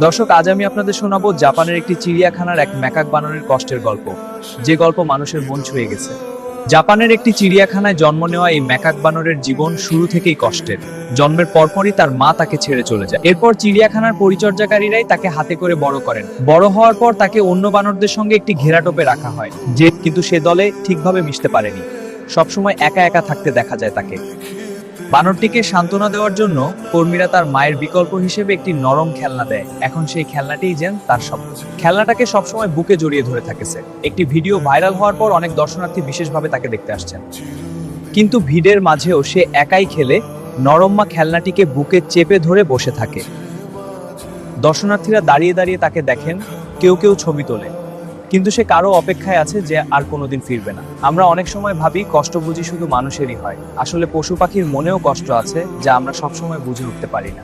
দর্শক, আজ আমি আপনাদের শোনাবো জাপানের একটি চিড়িয়াখানার এক ম্যাকাক বানরের কষ্টের গল্প, যে গল্প মানুষের মন ছুঁয়ে গেছে। জাপানের একটি চিড়িয়াখানায় জন্ম নেওয়া এই ম্যাকাক বানরের জীবন শুরু থেকেই কষ্টের। জন্মের পরপরই তার মা তাকে ছেড়ে চলে যায়। এরপর চিড়িয়াখানার পরিচর্যাকারীরাই তাকে হাতে করে বড় করেন। বড় হওয়ার পর তাকে অন্য বানরদের সঙ্গে একটি ঘেরাটোপে রাখা হয়, কিন্তু সে দলে ঠিকভাবে মিশতে পারেনি। সবসময় একা একা থাকতে দেখা যায় তাকে। বানরটিকে সান্ত্বনা দেওয়ার জন্য কর্মীরা তার মায়ের বিকল্প হিসেবে একটি নরম খেলনা দেয়। এখন সেই খেলনাটিই যেন তার স্বপ্ন। খেলনাটাকে সবসময় বুকে জড়িয়ে ধরে থাকেছে। একটি ভিডিও ভাইরাল হওয়ার পর অনেক দর্শনার্থী বিশেষভাবে তাকে দেখতে আসছেন। কিন্তু ভিড়ের মাঝেও সে একাই খেলে, নরম্মা খেলনাটিকে বুকে চেপে ধরে বসে থাকে। দর্শনার্থীরা দাঁড়িয়ে দাঁড়িয়ে তাকে দেখেন, কেউ কেউ ছবি তোলে, কিন্তু সে কারো অপেক্ষায় আছে যে আর কোনোদিন ফিরবে না। আমরা অনেক সময় ভাবি কষ্ট বুঝি শুধু মানুষেরই হয়। আসলে পশু পাখির মনেও কষ্ট আছে, যা আমরা সবসময় বুঝে উঠতে পারি না।